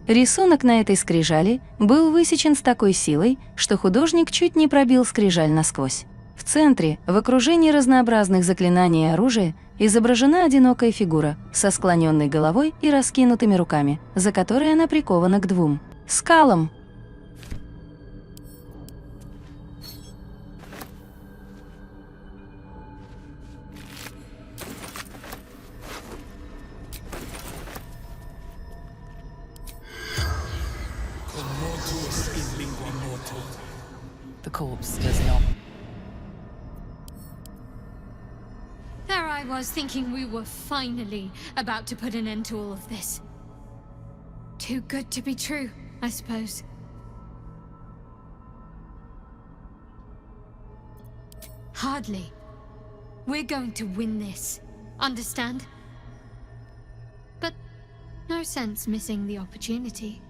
Рисунок на этой скрижали был высечен с такой силой, что художник чуть не пробил скрижаль насквозь. В центре, в окружении разнообразных заклинаний и оружия, изображена одинокая фигура со склоненной головой и раскинутыми руками, за которой она прикована к двум скалам. The corpse does not. There I was thinking we were finally about to put an end to all of this. Too good to be true, I suppose. Hardly. We're going to win this. Understand? But no sense missing the opportunity.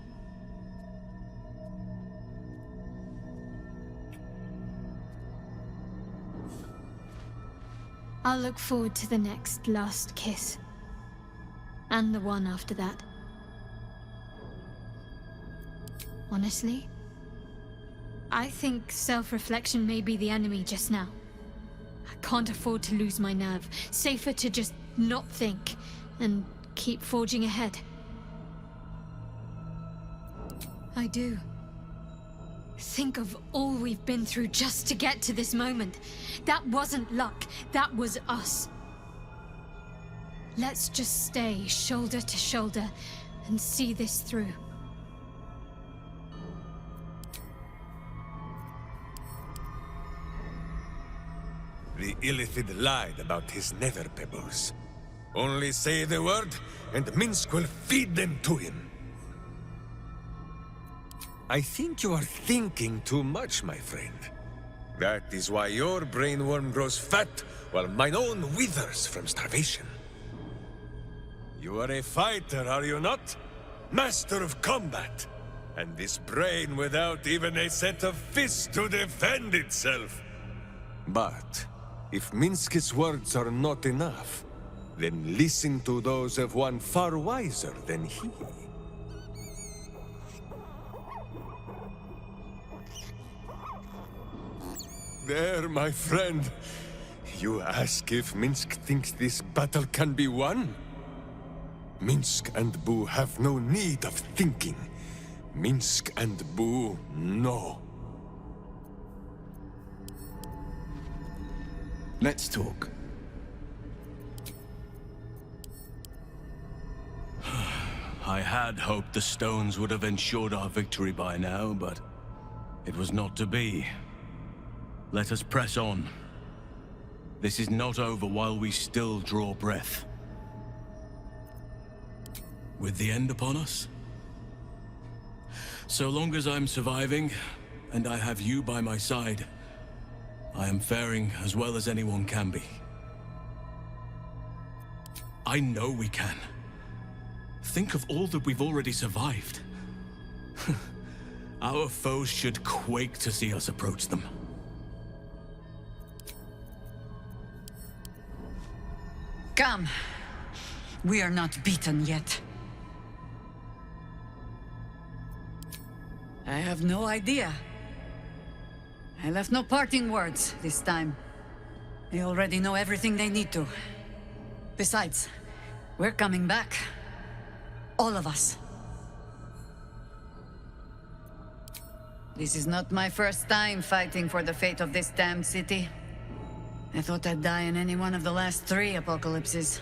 I'll look forward to the next last kiss. And the one after that. Honestly, I think self-reflection may be the enemy just now. I can't afford to lose my nerve. Safer to just not think and keep forging ahead. I do. Think of all we've been through just to get to this moment. That wasn't luck, that was us. Let's just stay shoulder to shoulder and see this through. The Illithid lied about his nether pebbles. Only say the word, and Minsk will feed them to him. I think you are thinking too much, my friend. That is why your brainworm grows fat, while mine own withers from starvation. You are a fighter, are you not? Master of combat. And this brain without even a set of fists to defend itself. But if Minsk's words are not enough, then listen to those of one far wiser than he. There, my friend. You ask if Minsk thinks this battle can be won? Minsk and Boo have no need of thinking. Minsk and Boo know. Let's talk. I had hoped the stones would have ensured our victory by now, but it was not to be. Let us press on. This is not over while we still draw breath. With the end upon us? So long as I'm surviving, and I have you by my side, I am faring as well as anyone can be. I know we can. Think of all that we've already survived. Our foes should quake to see us approach them. Come. We are not beaten yet. I have no idea. I left no parting words this time. They already know everything they need to. Besides, we're coming back. All of us. This is not my first time fighting for the fate of this damned city. I thought I'd die in any one of the last 3 apocalypses.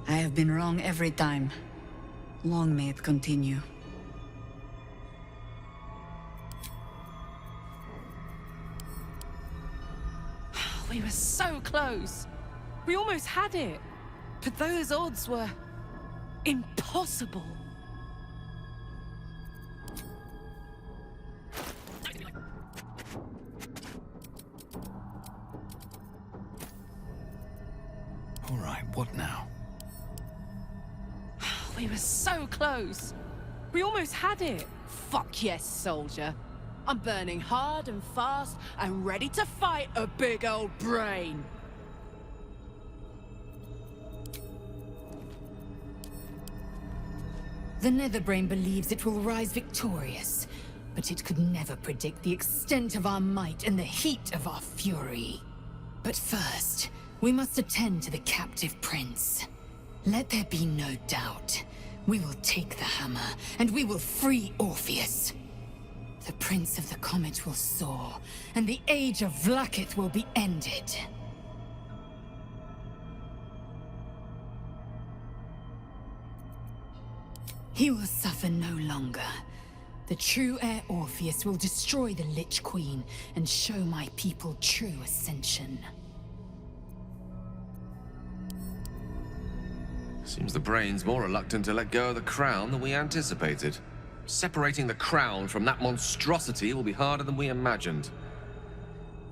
I have been wrong every time. Long may it continue. We were so close. We almost had it. But those odds were impossible. All right, what now? We were so close. We almost had it. Fuck yes, soldier. I'm burning hard and fast and ready to fight a big old brain. The Netherbrain believes it will rise victorious, but it could never predict the extent of our might and the heat of our fury. But first, we must attend to the captive prince. Let there be no doubt. We will take the hammer, and we will free Orpheus. The Prince of the Comet will soar, and the age of Vlaakith will be ended. He will suffer no longer. The true heir Orpheus will destroy the Lich Queen and show my people true ascension. Seems the brain's more reluctant to let go of the crown than we anticipated. Separating the crown from that monstrosity will be harder than we imagined.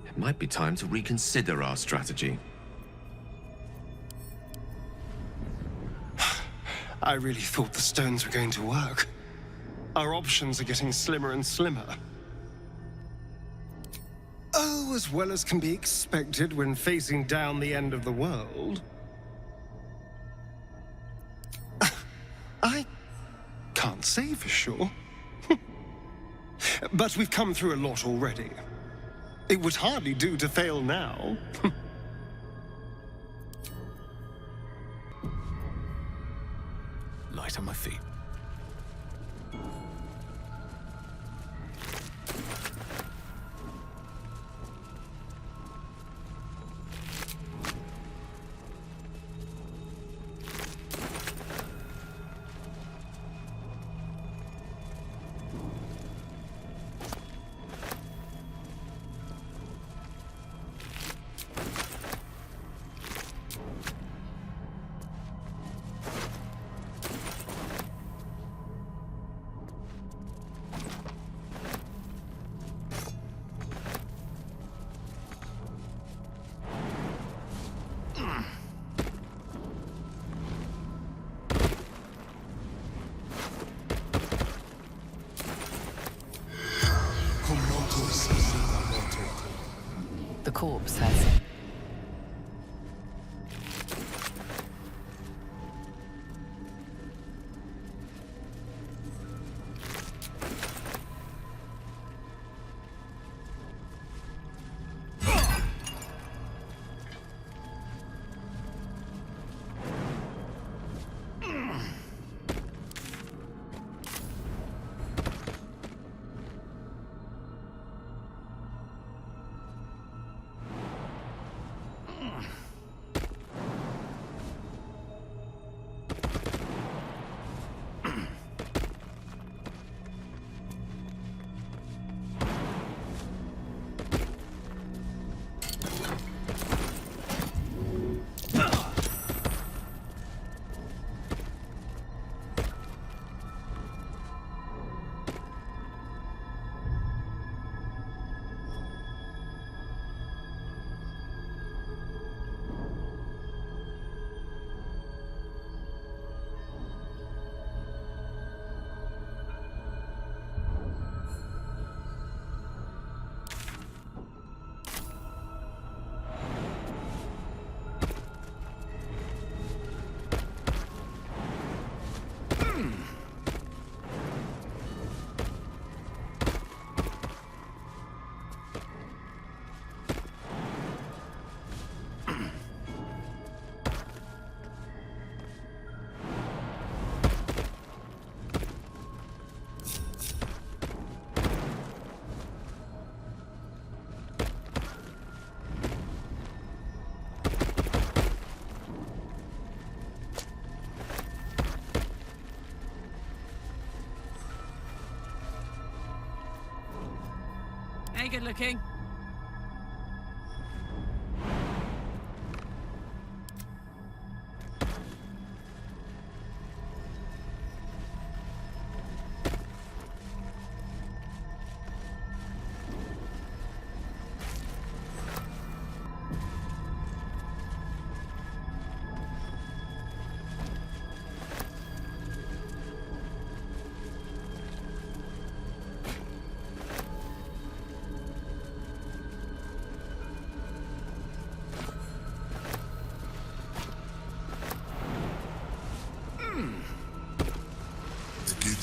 It might be time to reconsider our strategy. I really thought the stones were going to work. Our options are getting slimmer and slimmer. Oh, as well as can be expected when facing down the end of the world. I can't say for sure. But we've come through a lot already. It would hardly do to fail now. Light on my feet. The corpse has... Hey, good looking.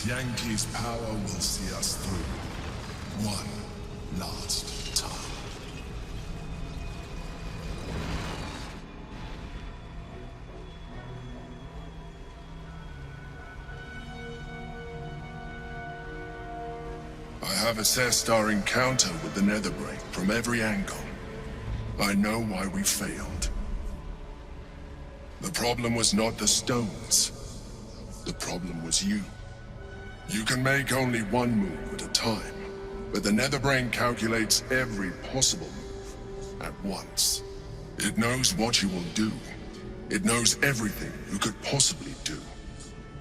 Githyanki's power will see us through. One last time. I have assessed our encounter with the Netherbrain from every angle. I know why we failed. The problem was not the stones. The problem was you. You can make only one move at a time, but the Netherbrain calculates every possible move at once. It knows what you will do. It knows everything you could possibly do.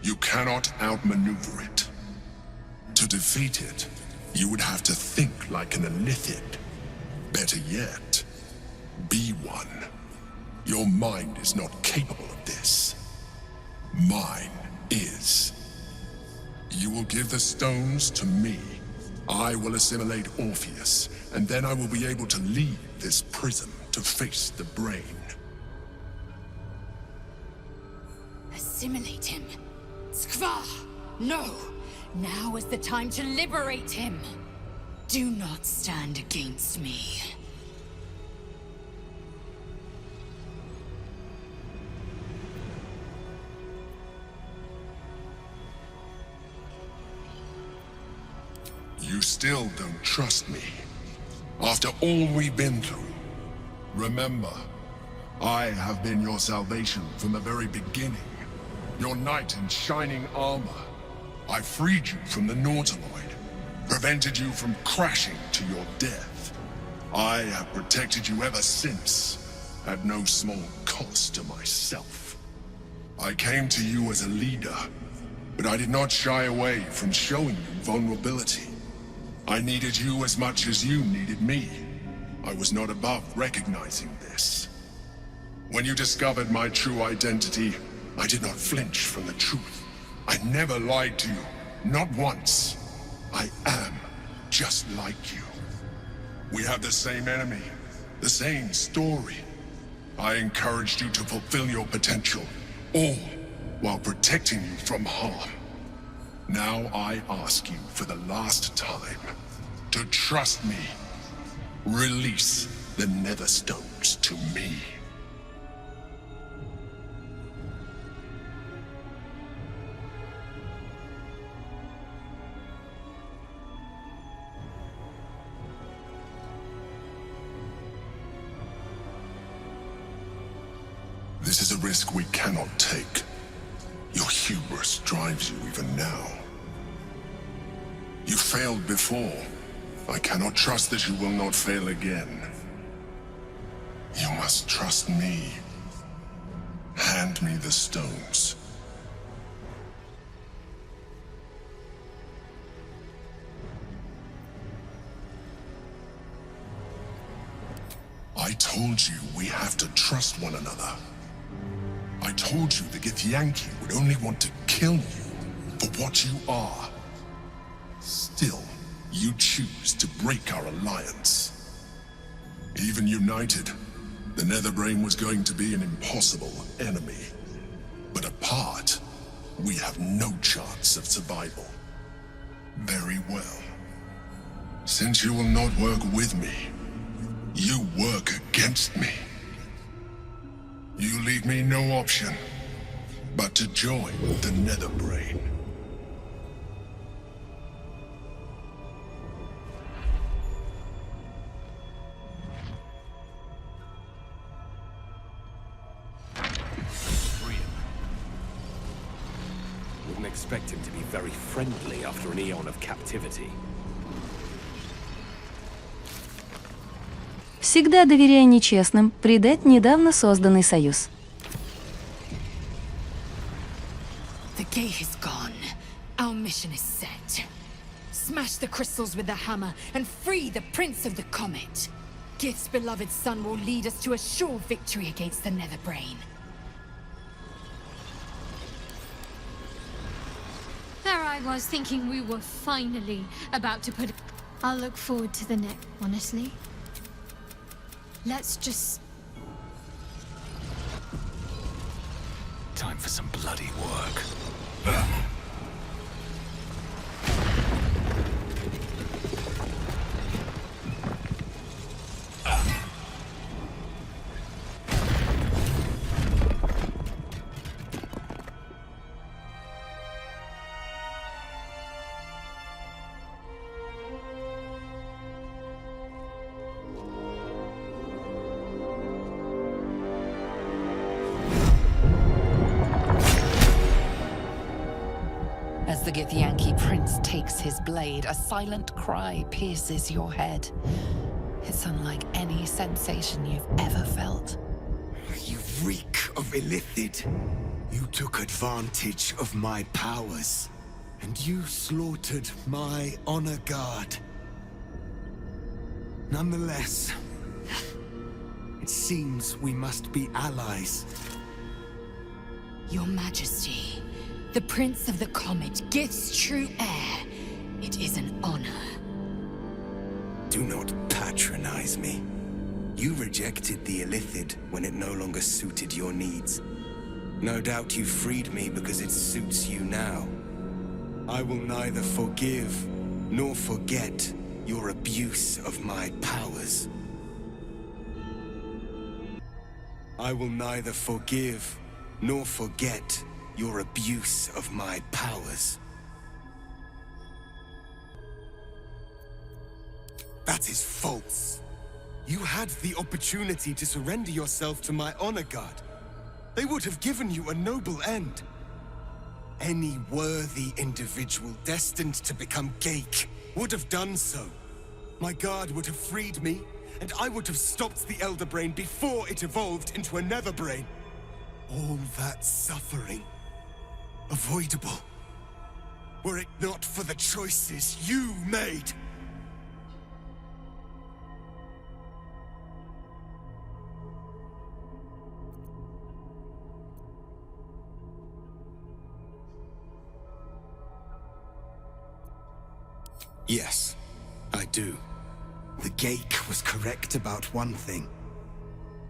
You cannot outmaneuver it. To defeat it, you would have to think like an Elithid. Better yet, be one. Your mind is not capable of this. Mine is. You will give the stones to me. I will assimilate Orpheus, and then I will be able to leave this prison to face the brain. Assimilate him. Skva! No! Now is the time to liberate him! Do not stand against me. You still don't trust me. After all we've been through. Remember, I have been your salvation from the very beginning. Your knight in shining armor. I freed you from the Nautiloid, prevented you from crashing to your death. I have protected you ever since, at no small cost to myself. I came to you as a leader, but I did not shy away from showing you vulnerability. I needed you as much as you needed me. I was not above recognizing this. When you discovered my true identity, I did not flinch from the truth. I never lied to you, not once. I am just like you. We have the same enemy, the same story. I encouraged you to fulfill your potential, all while protecting you from harm. Now I ask you for the last time to trust me. Release the Netherstones to me. This is a risk we cannot take. Your hubris drives you even now. You failed before. I cannot trust that you will not fail again. You must trust me. Hand me the stones. I told you we have to trust one another. I told you the Githyanki would only want to kill you for what you are. Still, you choose to break our alliance. Even united, the Netherbrain was going to be an impossible enemy. But apart, we have no chance of survival. Very well. Since you will not work with me, you work against me. You leave me no option but to join the Netherbrain. Wouldn't expect him to be very friendly after an eon of captivity. Всегда доверяй нечестным, предать недавно созданный союз. The gate is gone. Our mission is set. Smash the crystals with the hammer and free the Prince of the Comet. Gith's beloved son will lead us to a sure victory against the Netherbrain. There I was thinking we were finally about to put... I'll look forward to the next, honestly. Let's just... Time for some bloody work. As the Githyanki prince takes his blade, a silent cry pierces your head. It's unlike any sensation you've ever felt. You reek of illithid. You took advantage of my powers, and you slaughtered my honor guard. Nonetheless, it seems we must be allies. Your Majesty, the Prince of the Comet, Gith's true heir. It is an honor. Do not patronize me. You rejected the illithid when it no longer suited your needs. No doubt you freed me because it suits you now. I will neither forgive nor forget your abuse of my powers. I will neither forgive nor forget your abuse of my powers. That is false. You had the opportunity to surrender yourself to my honor guard. They would have given you a noble end. Any worthy individual destined to become Geik would have done so. My guard would have freed me, and I would have stopped the Elder Brain before it evolved into a Nether Brain. All that suffering, avoidable, were it not for the choices you made. Yes, I do. The Geik was correct about one thing.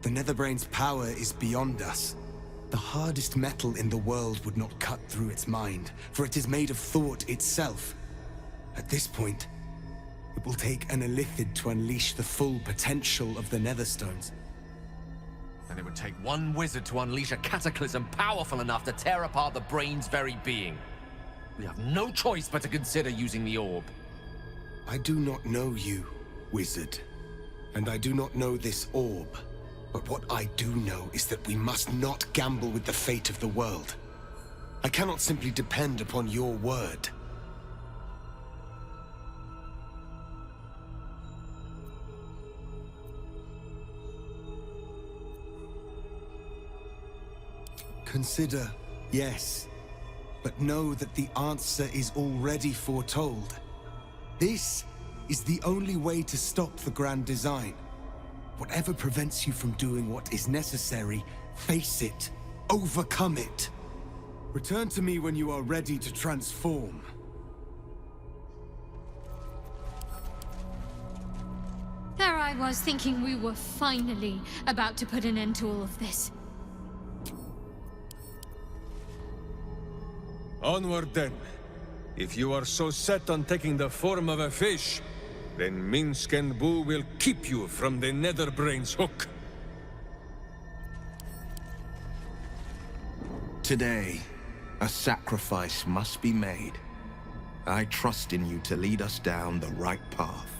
The Netherbrain's power is beyond us. The hardest metal in the world would not cut through its mind, for it is made of thought itself. At this point, it will take an illithid to unleash the full potential of the Netherstones. And it would take one wizard to unleash a cataclysm powerful enough to tear apart the brain's very being. We have no choice but to consider using the orb. I do not know you, wizard, and I do not know this orb. But what I do know is that we must not gamble with the fate of the world. I cannot simply depend upon your word. Consider, yes, but know that the answer is already foretold. This is the only way to stop the grand design. Whatever prevents you from doing what is necessary, face it, overcome it. Return to me when you are ready to transform. There I was thinking we were finally about to put an end to all of this. Onward then. If you are so set on taking the form of a fish, then Minsk and Boo will keep you from the Netherbrain's hook. Today, a sacrifice must be made. I trust in you to lead us down the right path.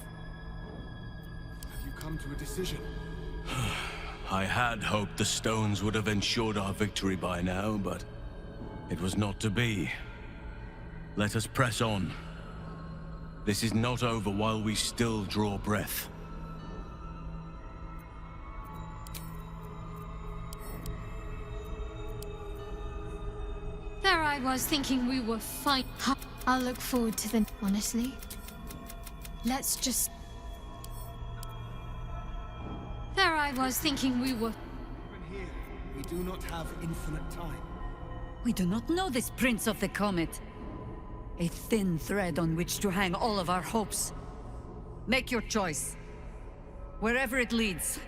Have you come to a decision? I had hoped the stones would have ensured our victory by now, but it was not to be. Let us press on. This is not over while we still draw breath. There I was thinking we were fine. I'll look forward to the... Honestly, let's just... There I was thinking we were... Even here, we do not have infinite time. We do not know this Prince of the Comet. A thin thread on which to hang all of our hopes. Make your choice. Wherever it leads,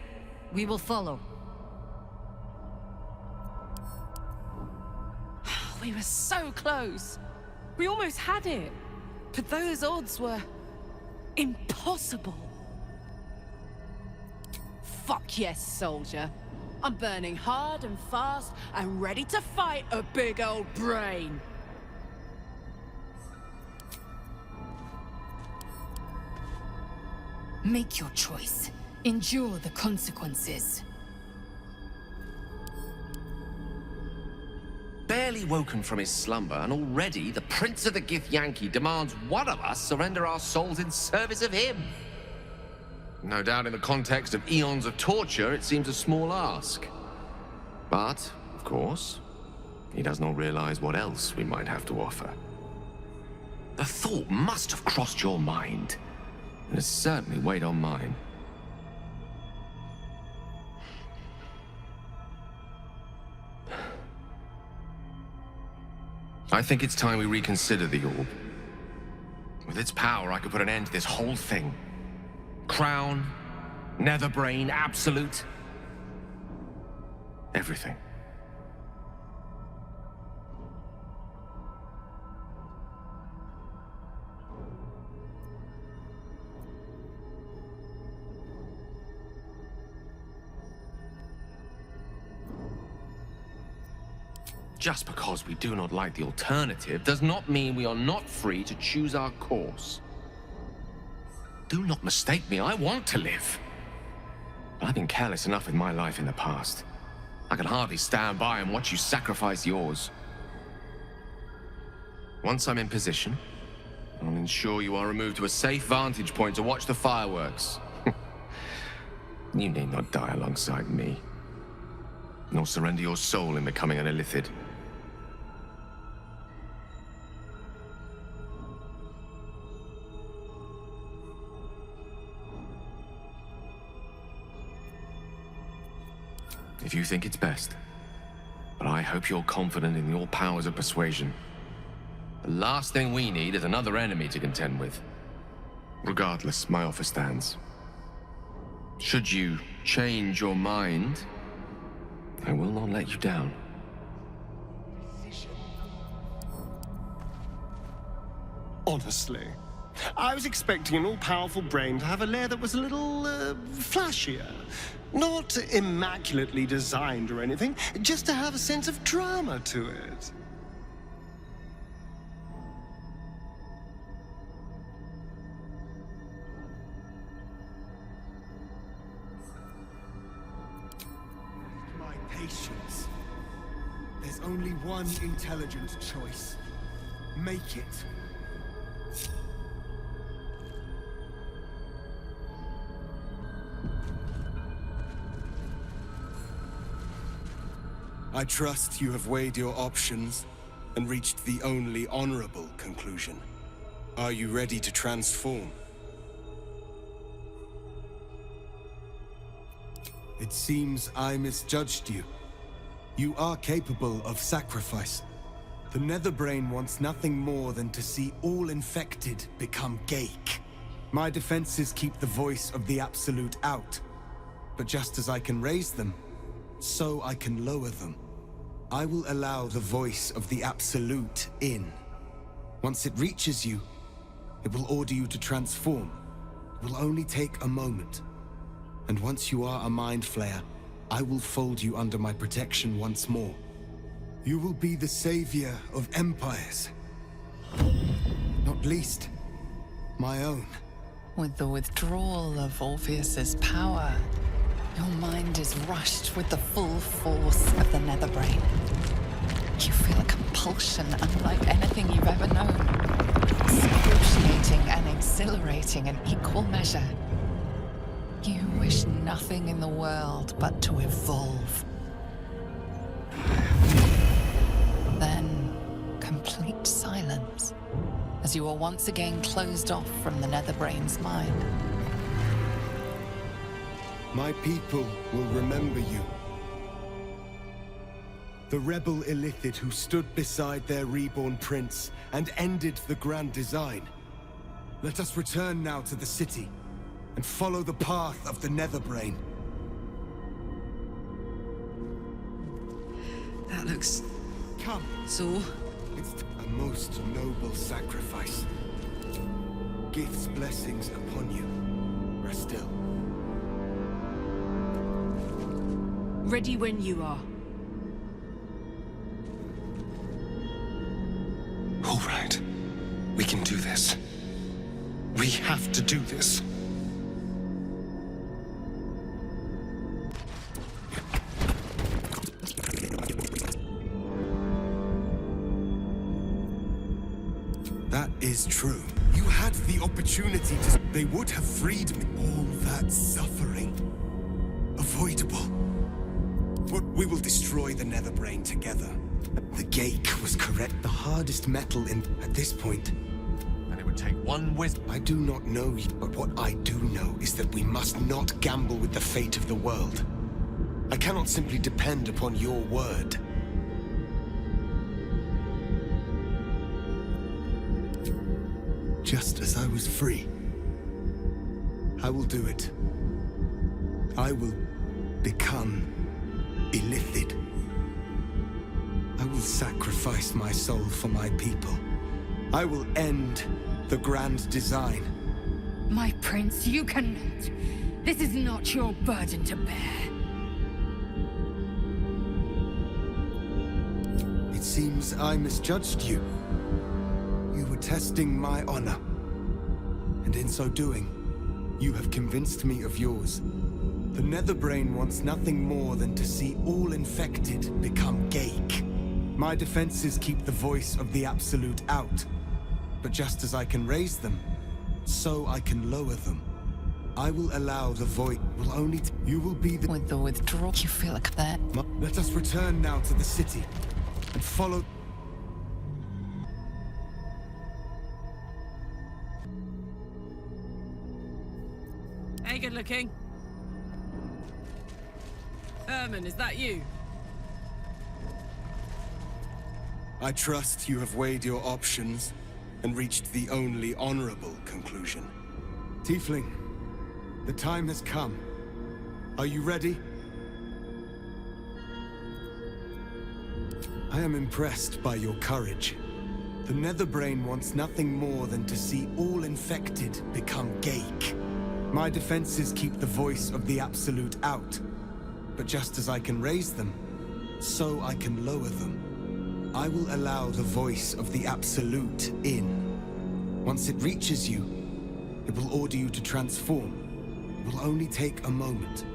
we will follow. We were so close. We almost had it. But those odds were... impossible. Fuck yes, soldier. I'm burning hard and fast and ready to fight a big old brain. Make your choice. Endure the consequences. Barely barely woken from his slumber, and already the Prince of the Githyanki demands one of us surrender our souls in service of him. No doubt in the context of eons of torture, it seems a small ask. But, of course, he does not realize what else we might have to offer. The thought must have crossed your mind, and has certainly weighed on mine. I think it's time we reconsider the orb. With its power, I could put an end to this whole thing. Crown, Netherbrain, Absolute. Everything. Just because we do not like the alternative does not mean we are not free to choose our course. Do not mistake me, I want to live. But I've been careless enough with my life in the past. I can hardly stand by and watch you sacrifice yours. Once I'm in position, I'll ensure you are removed to a safe vantage point to watch the fireworks. You need not die alongside me, nor surrender your soul in becoming an illithid. If you think it's best, but I hope you're confident in your powers of persuasion. The last thing we need is another enemy to contend with. Regardless, my offer stands. Should you change your mind, I will not let you down. Honestly, I was expecting an all-powerful brain to have a lair that was a little, flashier. Not immaculately designed or anything, just to have a sense of drama to it. My patience. There's only one intelligent choice. Make it. I trust you have weighed your options and reached the only honorable conclusion. Are you ready to transform? It seems I misjudged you. You are capable of sacrifice. The Netherbrain wants nothing more than to see all infected become Gake. My defenses keep the voice of the Absolute out. But just as I can raise them, so I can lower them. I will allow the voice of the Absolute in. Once it reaches you, it will order you to transform. It will only take a moment. And once you are a Mind Flayer, I will fold you under my protection once more. You will be the savior of empires. Not least, my own. With the withdrawal of Orpheus's power, your mind is rushed with the full force of the Netherbrain. You feel a compulsion unlike anything you've ever known. Excruciating and exhilarating in equal measure. You wish nothing in the world but to evolve. Then, complete silence, as you are once again closed off from the Netherbrain's mind. My people will remember you. The rebel illithid who stood beside their reborn prince and ended the grand design. Let us return now to the city and follow the path of the Netherbrain. That looks... Come. So? It's a most noble sacrifice. Gith's blessings upon you. Rest still. Ready when you are. All right. We can do this. We have to do this. That is true. You had the opportunity to... They would have freed me. All that suffering. Avoidable. We will destroy the Netherbrain together. The Gake was correct. The hardest metal in... At this point... And it would take one wisdom. I do not know, but what I do know is that we must not gamble with the fate of the world. I cannot simply depend upon your word. Just as I was free, I will do it. I will become illithid. I will sacrifice my soul for my people. I will end the grand design. My prince, you cannot. This is not your burden to bear. It seems I misjudged you. You were testing my honor. And in so doing, you have convinced me of yours. The Netherbrain wants nothing more than to see all infected become Gake. My defenses keep the voice of the Absolute out. But just as I can raise them, so I can lower them. I will allow the void will only... You will be the... With the withdrawal, you feel like that. Let us return now to the city and follow... Hey, good looking. Herman, is that you? I trust you have weighed your options and reached the only honorable conclusion. Tiefling, the time has come. Are you ready? I am impressed by your courage. The Netherbrain wants nothing more than to see all infected become Gake. My defenses keep the voice of the Absolute out. But just as I can raise them, so I can lower them. I will allow the voice of the Absolute in. Once it reaches you, it will order you to transform. It will only take a moment.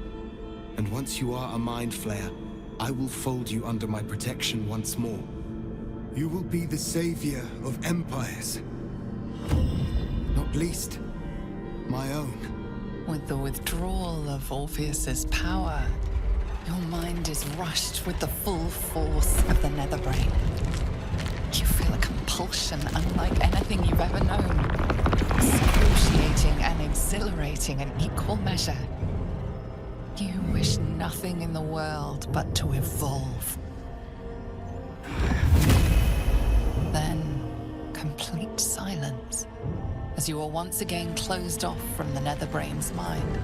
And once you are a Mind Flayer, I will fold you under my protection once more. You will be the savior of empires. Not least, my own. With the withdrawal of Orpheus's power, your mind is rushed with the full force of the Netherbrain. You feel a compulsion unlike anything you've ever known. Excruciating and exhilarating in equal measure. You wish nothing in the world but to evolve. Then, complete silence, as you are once again closed off from the Netherbrain's mind.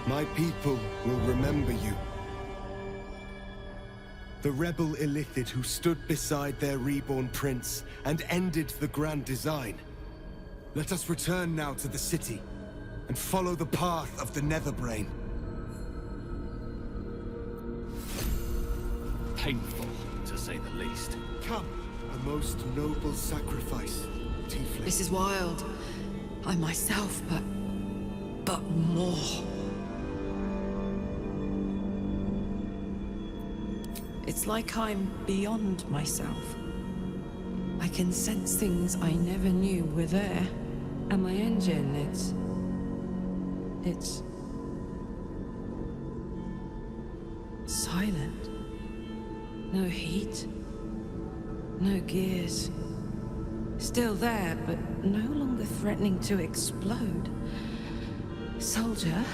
My people will remember you. The rebel illithid who stood beside their reborn prince and ended the grand design. Let us return now to the city and follow the path of the Netherbrain. Painful, to say the least. Come, a most noble sacrifice, Tiefling. This is wild. I myself, but more. It's like I'm beyond myself. I can sense things I never knew were there. And my engine, it's silent. No heat. No gears. Still there, but no longer threatening to explode. Soldier?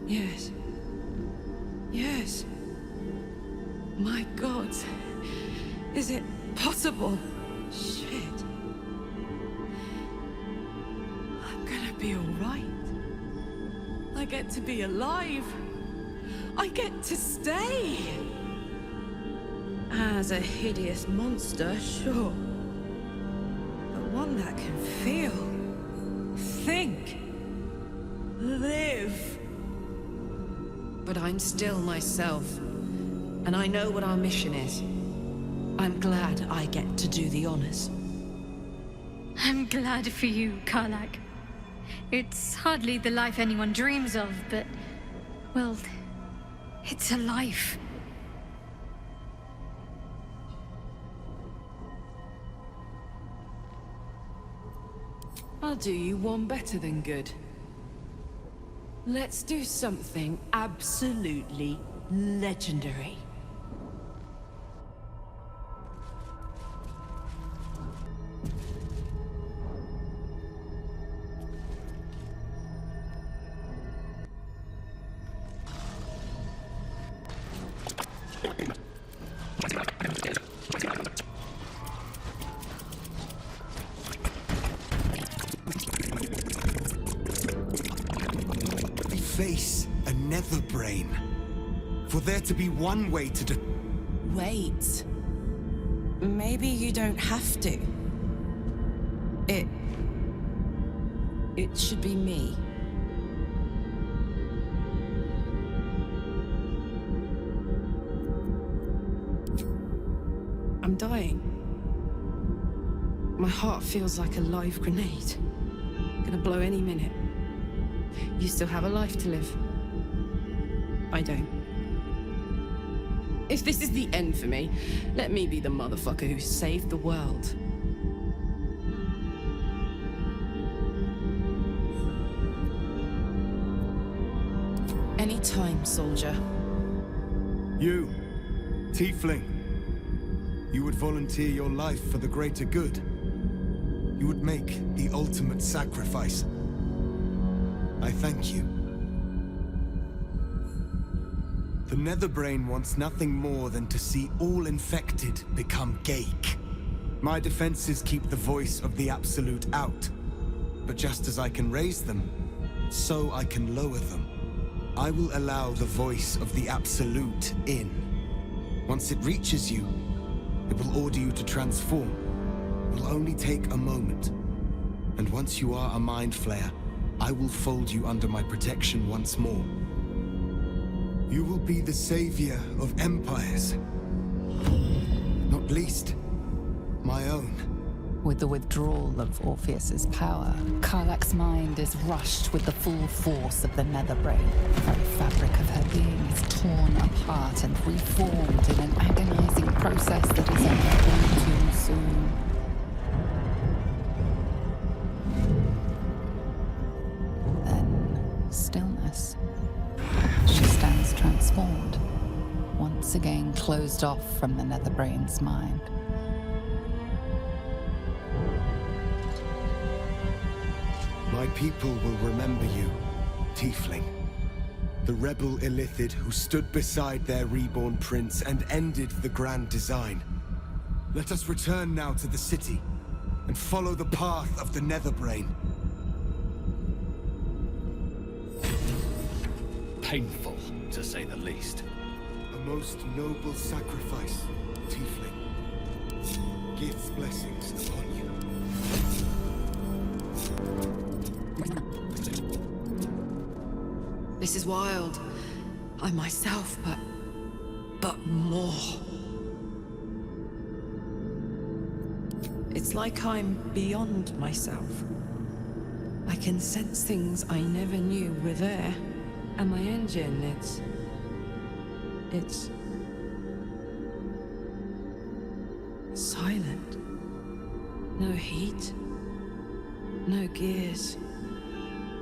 Yes. Yes. My God. Is it possible? Shit. I'm gonna be alright. I get to be alive. I get to stay. As a hideous monster, sure. But one that can feel, think, live. But I'm still myself, and I know what our mission is. I'm glad I get to do the honors. I'm glad for you, Karlach. It's hardly the life anyone dreams of, but, well, it's a life. I'll do you one better than good. Let's do something absolutely legendary. Face a nether brain. For there to be one way to Wait. Maybe you don't have to. It should be me. I'm dying. My heart feels like a live grenade. Gonna blow any minute. You still have a life to live. I don't. If this is the end for me, let me be the motherfucker who saved the world. Anytime, soldier. You, Tiefling. You would volunteer your life for the greater good. You would make the ultimate sacrifice. I thank you. The Netherbrain wants nothing more than to see all infected become Gaik. My defenses keep the voice of the Absolute out. But just as I can raise them, so I can lower them. I will allow the voice of the Absolute in. Once it reaches you, it will order you to transform. It will only take a moment. And once you are a Mind Flayer, I will fold you under my protection once more. You will be the savior of empires. Not least, my own. With the withdrawal of Orpheus's power, Karlach's mind is rushed with the full force of the Netherbrain. The very fabric of her being is torn apart and reformed in an agonizing process that is ending too soon. Then, stillness. She stands transformed, once again closed off from the Netherbrain's mind. My people will remember you, Tiefling. The rebel Illithid who stood beside their reborn prince and ended the Grand Design. Let us return now to the city and follow the path of the Netherbrain. Painful, to say the least. A most noble sacrifice, Tiefling. Gifts blessings upon you. This is wild. I'm myself, but more. It's like I'm beyond myself. I can sense things I never knew were there. And my engine, it's silent. No heat. No gears.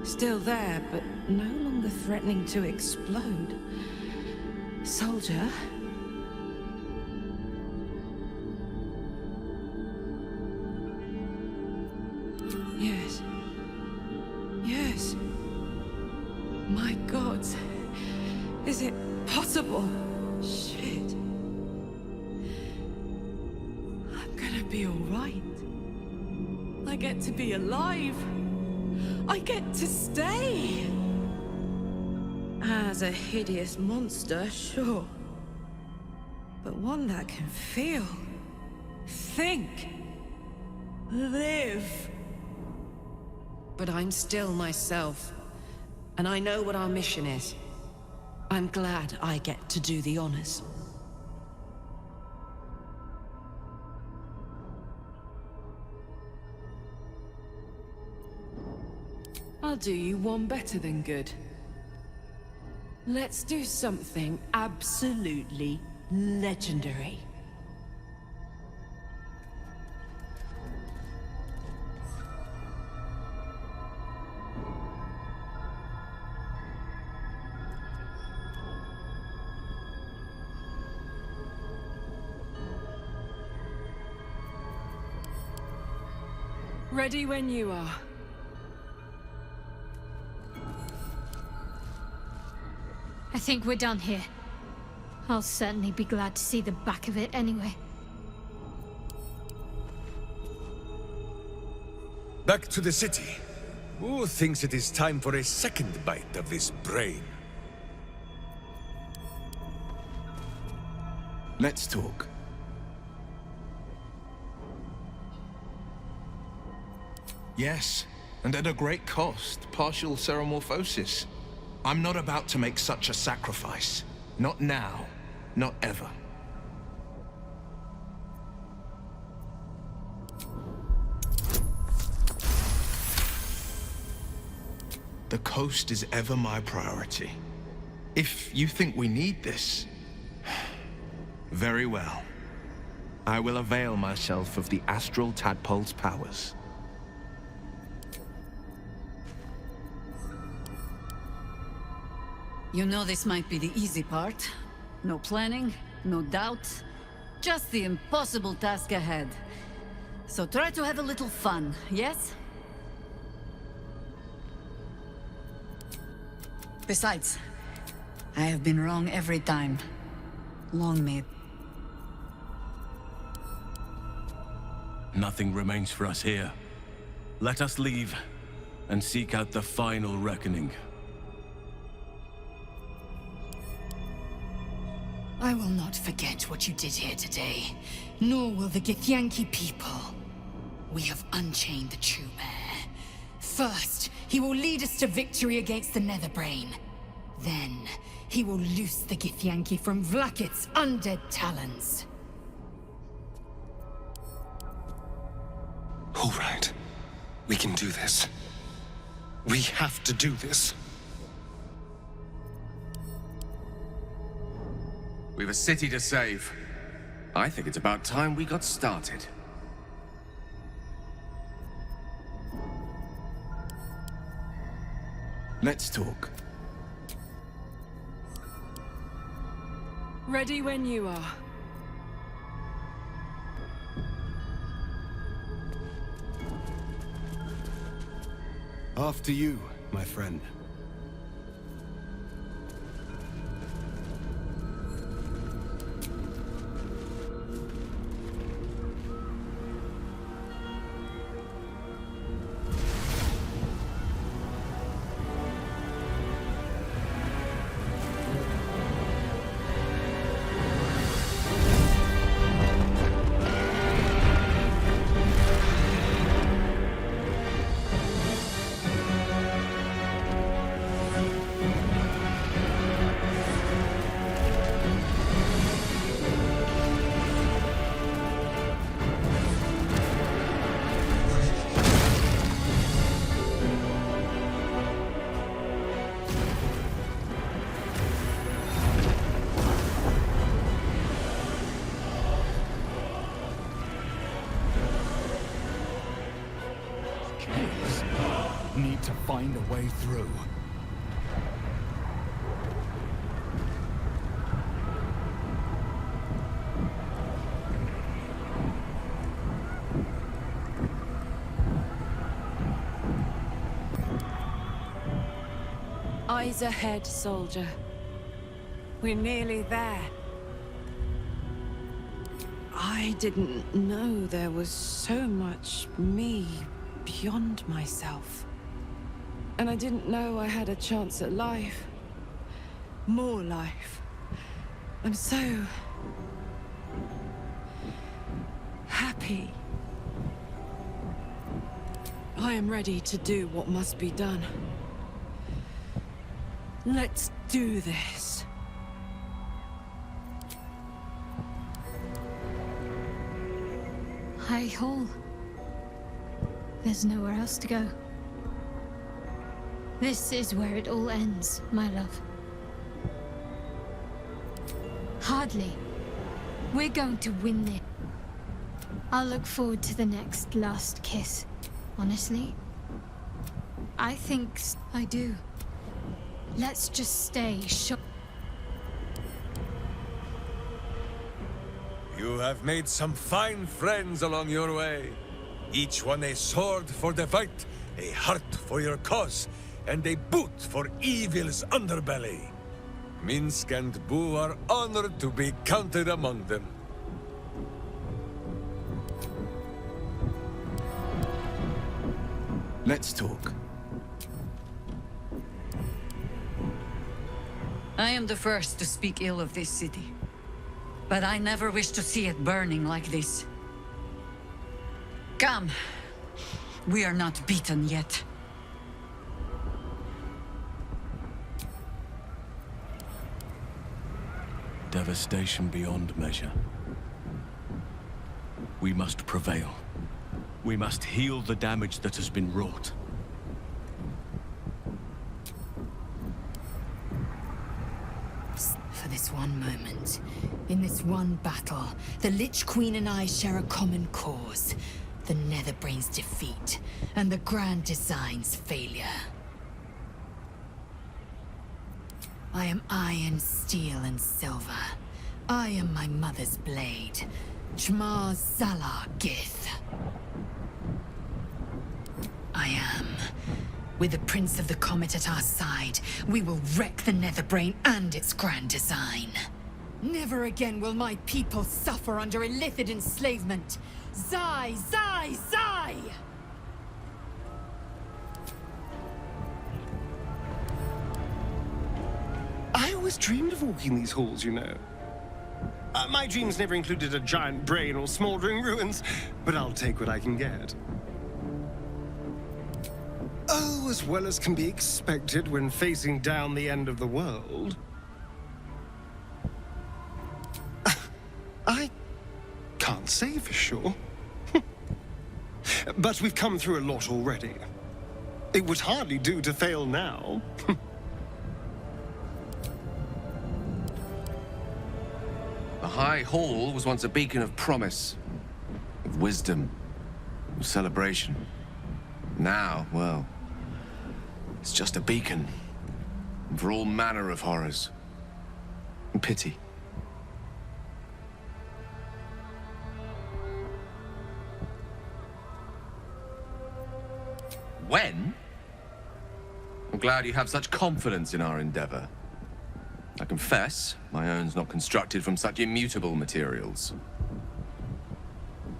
Still there, but no longer threatening to explode. Soldier? Yes. Yes. My God. Is it possible? Shit. I'm gonna be alright. I get to be alive. I get to stay! As a hideous monster, sure. But one that can feel, think, live. But I'm still myself, and I know what our mission is. I'm glad I get to do the honors. I'll do you one better than good. Let's do something absolutely legendary. Ready when you are. I think we're done here. I'll certainly be glad to see the back of it anyway. Back to the city. Who thinks it is time for a second bite of this brain? Let's talk. Yes, and at a great cost, partial ceremorphosis. I'm not about to make such a sacrifice. Not now, not ever. The coast is ever my priority. If you think we need this, very well. I will avail myself of the astral tadpole's powers. You know this might be the easy part. No planning, no doubt. Just the impossible task ahead. So try to have a little fun, yes? Besides, I have been wrong every time. Long may it. Nothing remains for us here. Let us leave and seek out the final reckoning. I will not forget what you did here today, nor will the Githyanki people. We have unchained the true heir. First, he will lead us to victory against the Netherbrain. Then, he will loose the Githyanki from Vlakit's undead talons. All right. We can do this. We have to do this. We've a city to save. I think it's about time we got started. Let's talk. Ready when you are. After you, my friend. Need to find a way through. Eyes ahead, soldier. We're nearly there. I didn't know there was so much me beyond myself. And I didn't know I had a chance at life. More life. I'm so happy. I am ready to do what must be done. Let's do this. High Hall. There's nowhere else to go. This is where it all ends, my love. Hardly. We're going to win this. I'll look forward to the next last kiss. Honestly, I think I do. Let's just stay short. You have made some fine friends along your way. Each one a sword for the fight, a heart for your cause, and a boot for evil's underbelly. Minsk and Boo are honored to be counted among them. Let's talk. I am the first to speak ill of this city. But I never wish to see it burning like this. Come. We are not beaten yet. Devastation beyond measure. We must prevail. We must heal the damage that has been wrought. For this one moment, in this one battle, the Lich Queen and I share a common cause. The Netherbrain's defeat, and the Grand Design's failure. I am iron, steel, and silver. I am my mother's blade. Jmar Zalar Gith. I am. With the Prince of the Comet at our side, we will wreck the Netherbrain and its grand design. Never again will my people suffer under illithid enslavement. Zai, Zai, Zai! I always dreamed of walking these halls, you know. My dreams never included a giant brain or smoldering ruins, but I'll take what I can get. Oh, as well as can be expected when facing down the end of the world. I can't say for sure. But we've come through a lot already. It would hardly do to fail now. The High Hall was once a beacon of promise, of wisdom, of celebration. Now, well, it's just a beacon for all manner of horrors and pity. When? I'm glad you have such confidence in our endeavor. I confess, my own's not constructed from such immutable materials.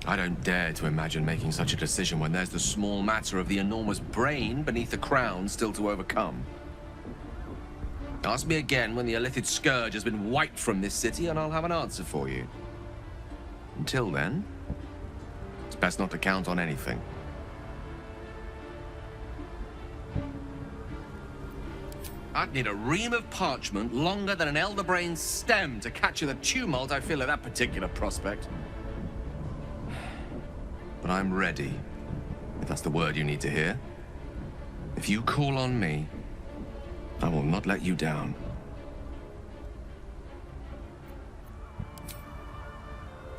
I don't dare to imagine making such a decision when there's the small matter of the enormous brain beneath the crown still to overcome. Ask me again when the illithid scourge has been wiped from this city and I'll have an answer for you. Until then, it's best not to count on anything. I'd need a ream of parchment longer than an elder brain's stem to capture the tumult I feel at that particular prospect. But I'm ready, if that's the word you need to hear. If you call on me, I will not let you down.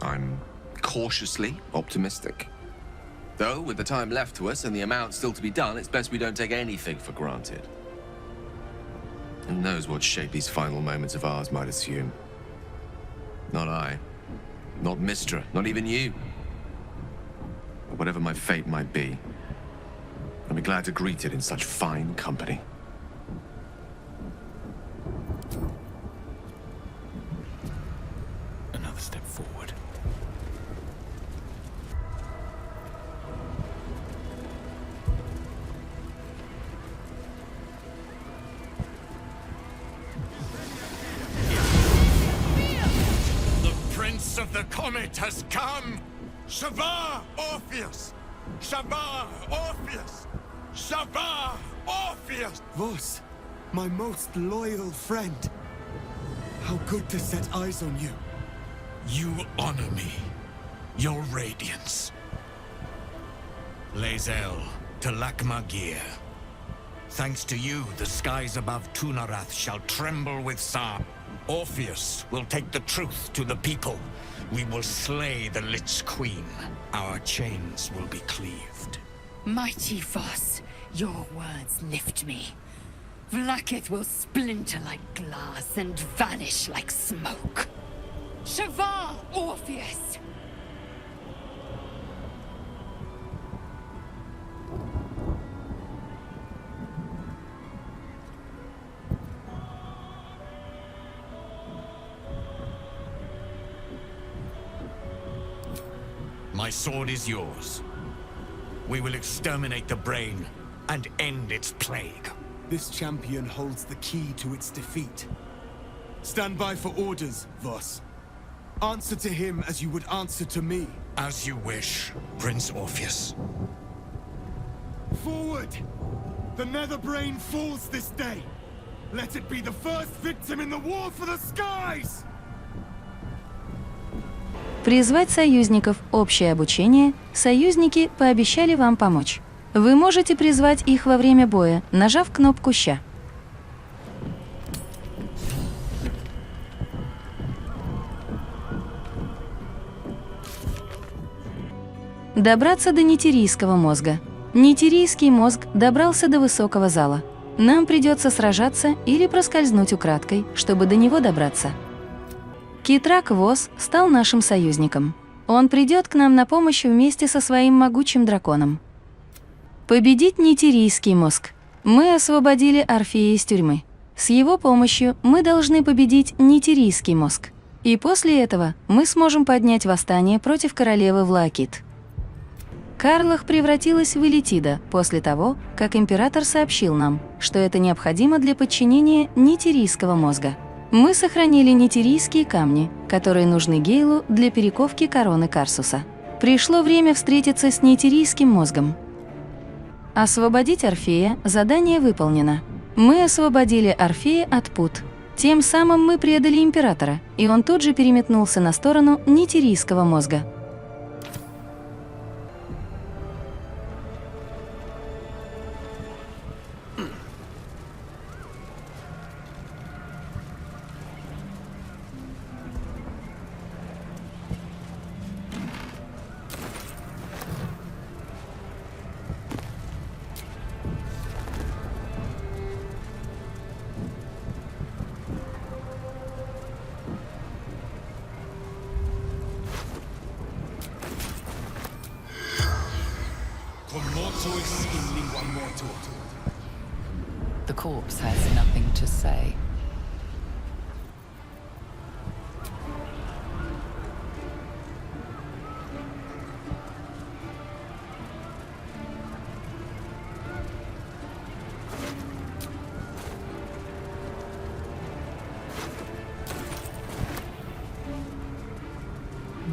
I'm cautiously optimistic. Though, with the time left to us and the amount still to be done, it's best we don't take anything for granted. Who knows what shape these final moments of ours might assume? Not I. Not Mistra. Not even you. But whatever my fate might be, I'll be glad to greet it in such fine company. Another step forward. Prince of the Comet has come! Shabbat Orpheus! Shabbat Orpheus! Shabbat Orpheus! Vos, my most loyal friend. How good to set eyes on you. You honor me. Your radiance. Lae'zel to Lakmagir. Thanks to you, the skies above Tunarath shall tremble with sorrow. Orpheus will take the truth to the people. We will slay the Lich Queen. Our chains will be cleaved. Mighty Voss, your words lift me. Vlaakith will splinter like glass and vanish like smoke. Shavar, Orpheus! My sword is yours. We will exterminate the brain and end its plague. This champion holds the key to its defeat. Stand by for orders, Voss. Answer to him as you would answer to me. As you wish, Prince Orpheus. Forward! The Nether Brain falls this day. Let it be the first victim in the war for the skies! Призвать союзников. Общее обучение. Союзники пообещали вам помочь. Вы можете призвать их во время боя, нажав кнопку «Ща». Добраться до нитирийского мозга. Нитирийский мозг добрался до высокого зала. Нам придется сражаться или проскользнуть украдкой, чтобы до него добраться. Китрак Вос стал нашим союзником. Он придет к нам на помощь вместе со своим могучим драконом. Победить нитирийский мозг. Мы освободили Орфея из тюрьмы. С его помощью мы должны победить нитирийский мозг. И после этого мы сможем поднять восстание против королевы Влаакит. Карлах превратилась в Элитида после того, как император сообщил нам, что это необходимо для подчинения нитирийского мозга. Мы сохранили нитирийские камни, которые нужны Гейлу для перековки короны Карсуса. Пришло время встретиться с нитирийским мозгом. Освободить Орфея. Задание выполнено. Мы освободили Орфея от пут. Тем самым мы предали императора, и он тут же переметнулся на сторону нитирийского мозга. The corpse has nothing to say.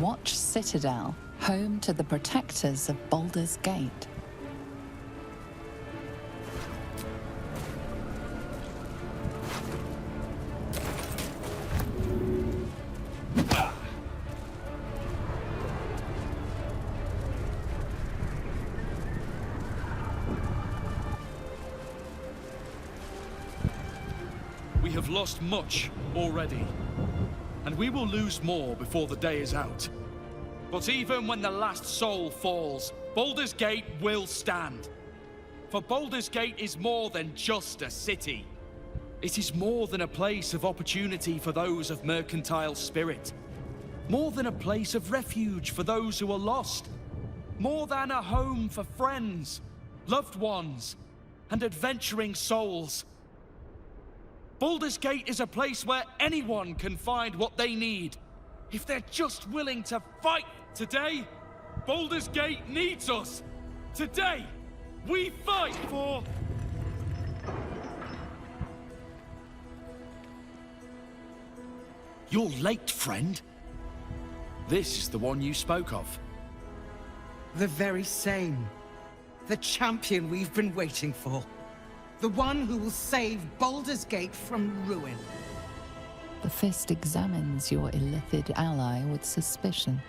Watch Citadel, home to the protectors of Baldur's Gate. We have lost much already, and we will lose more before the day is out. But even when the last soul falls, Baldur's Gate will stand. For Baldur's Gate is more than just a city. It is more than a place of opportunity for those of mercantile spirit. More than a place of refuge for those who are lost. More than a home for friends, loved ones, and adventuring souls. Baldur's Gate is a place where anyone can find what they need, if they're just willing to fight. Today, Baldur's Gate needs us. Today, we fight for... You're late, friend. This is the one you spoke of. The very same. The champion we've been waiting for. The one who will save Baldur's Gate from ruin. The Fist examines your illithid ally with suspicion.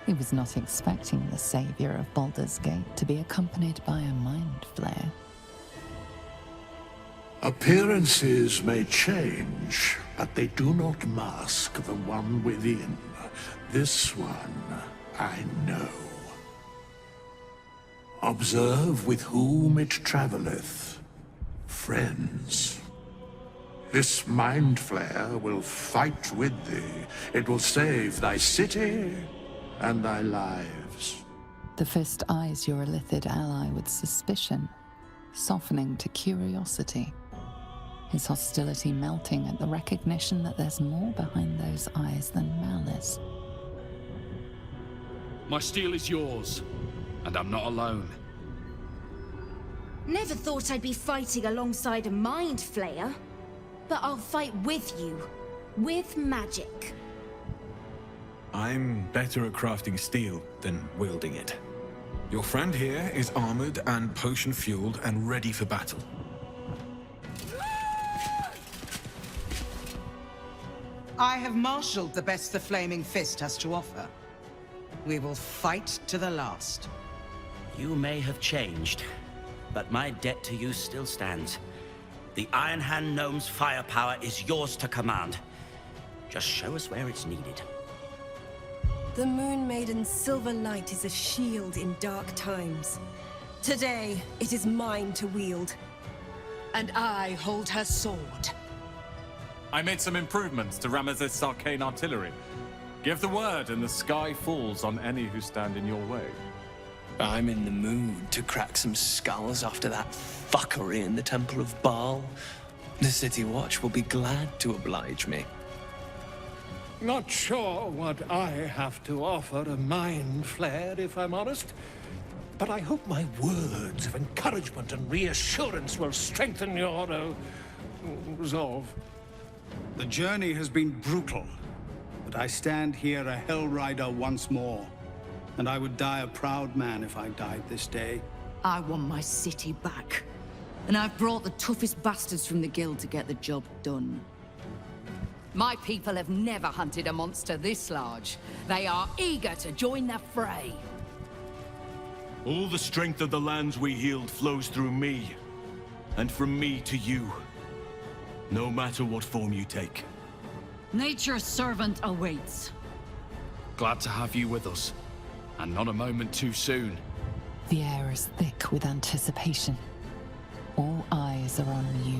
He was not expecting the savior of Baldur's Gate to be accompanied by a mind flare. Appearances may change, but they do not mask the one within. This one I know. Observe with whom it traveleth. Friends. This mind flare will fight with thee. It will save thy city and thy lives. The fist eyes your illithid ally with suspicion, softening to curiosity. His hostility melting at the recognition that there's more behind those eyes than malice. My steel is yours, and I'm not alone. Never thought I'd be fighting alongside a mind flayer. But I'll fight with you. With magic. I'm better at crafting steel than wielding it. Your friend here is armored and potion-fueled and ready for battle. I have marshaled the best the Flaming Fist has to offer. We will fight to the last. You may have changed, but my debt to you still stands. The Iron Hand Gnome's firepower is yours to command. Just show us where it's needed. The Moon Maiden's silver light is a shield in dark times. Today, it is mine to wield. And I hold her sword. I made some improvements to Ramesses' arcane artillery. Give the word and the sky falls on any who stand in your way. I'm in the mood to crack some skulls after that fuckery in the Temple of Baal. The City Watch will be glad to oblige me. Not sure what I have to offer a mind flare, if I'm honest. But I hope my words of encouragement and reassurance will strengthen your resolve. The journey has been brutal, but I stand here a Hell Rider once more. And I would die a proud man if I died this day. I want my city back. And I've brought the toughest bastards from the guild to get the job done. My people have never hunted a monster this large. They are eager to join the fray. All the strength of the lands we healed flows through me. And from me to you. No matter what form you take. Nature's servant awaits. Glad to have you with us. And not a moment too soon. The air is thick with anticipation. All eyes are on you.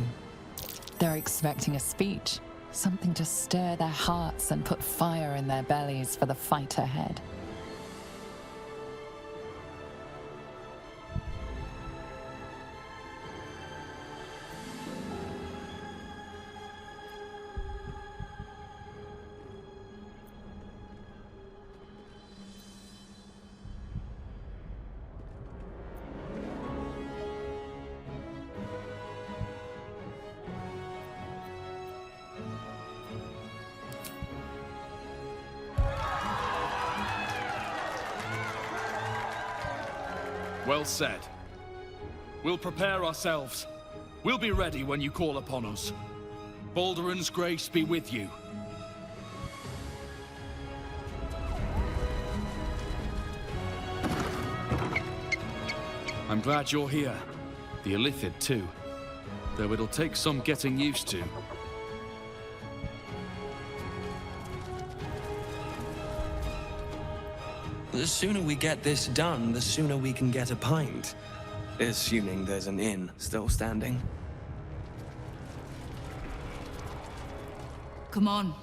They're expecting a speech, something to stir their hearts and put fire in their bellies for the fight ahead. Well said. We'll prepare ourselves. We'll be ready when you call upon us. Baldur's grace be with you. I'm glad you're here. The Illithid too. Though it'll take some getting used to. The sooner we get this done, the sooner we can get a pint. Assuming there's an inn still standing. Come on.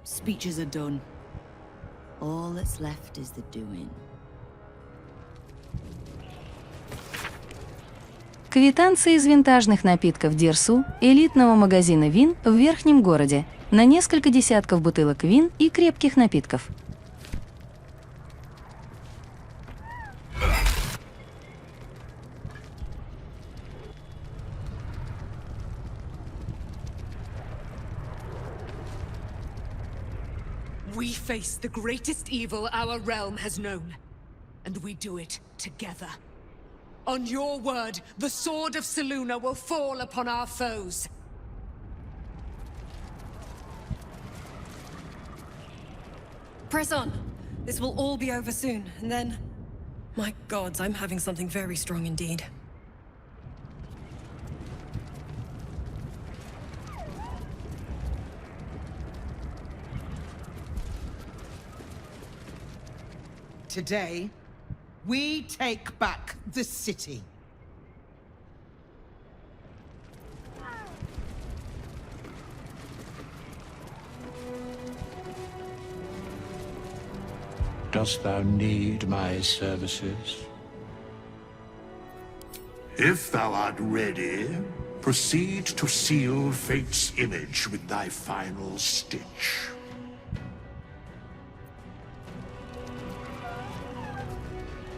Speeches are done. All that's left is the doing. Квитанции из винтажных напитков Дирсу, элитного магазина вин в Верхнем городе, на несколько десятков бутылок вин и крепких напитков. We face the greatest evil our realm has known, and we do it together. On your word, the sword of Selûne will fall upon our foes. Press on. This will all be over soon, and then... My gods, I'm having something very strong indeed. Today, we take back the city. Dost thou need my services? If thou art ready, proceed to seal fate's image with thy final stitch.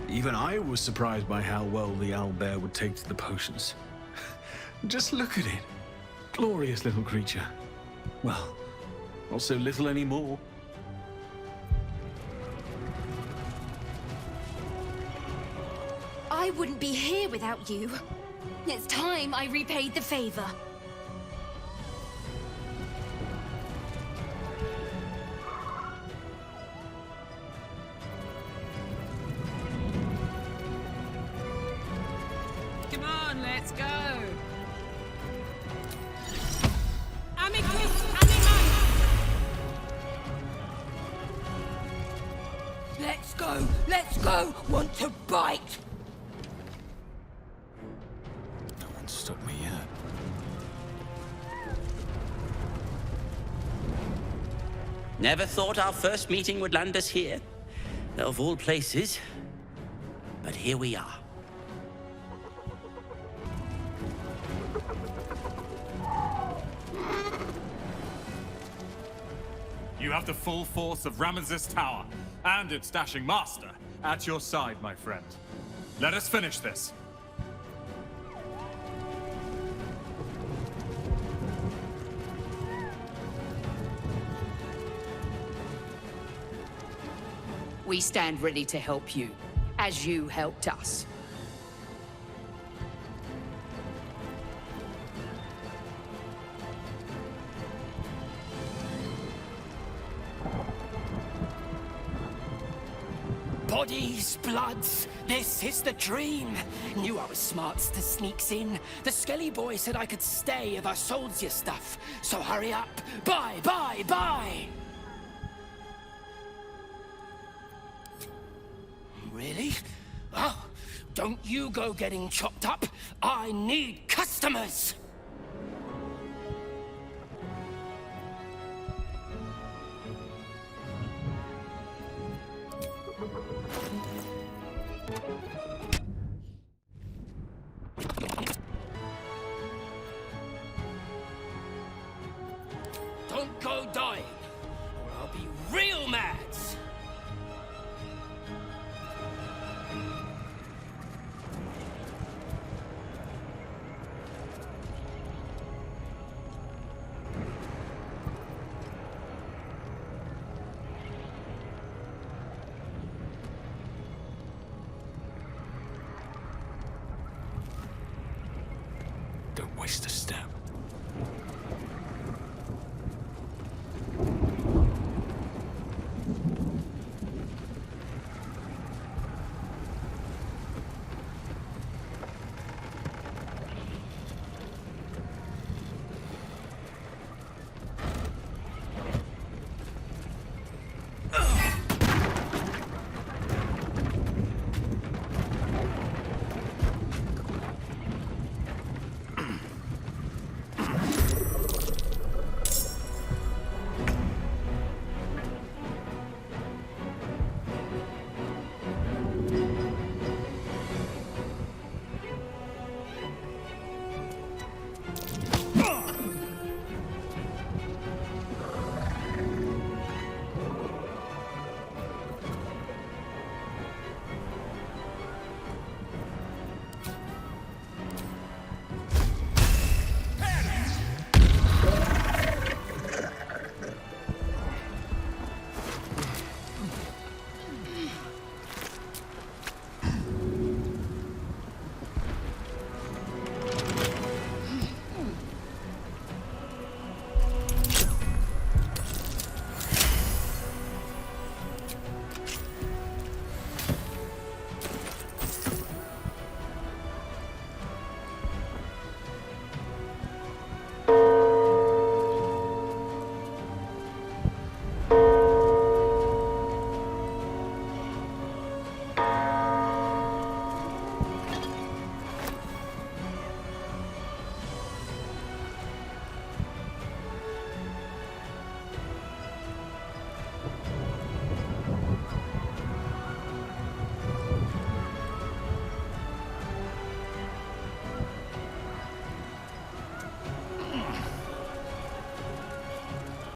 Even I was surprised by how well the owlbear would take to the potions. Just look at it. Glorious little creature. Well, not so little anymore. I wouldn't be here without you. It's time I repaid the favor. Come on, let's go. Amicus animus. Let's go! Let's go! Want to bite? No one's stopped me yet. Never thought our first meeting would land us here. Of all places. But here we are. You have the full force of Ramesses Tower and its dashing master at your side, my friend. Let us finish this. We stand ready to help you, as you helped us. Bodies, bloods, this is the dream. Knew I was smarts to sneaks in. The skelly boy said I could stay if I sold you stuff. So hurry up. Bye, bye, bye! Really? Oh, don't you go getting chopped up. I need customers! Don't go dying, or I'll be real mad! Don't waste a step.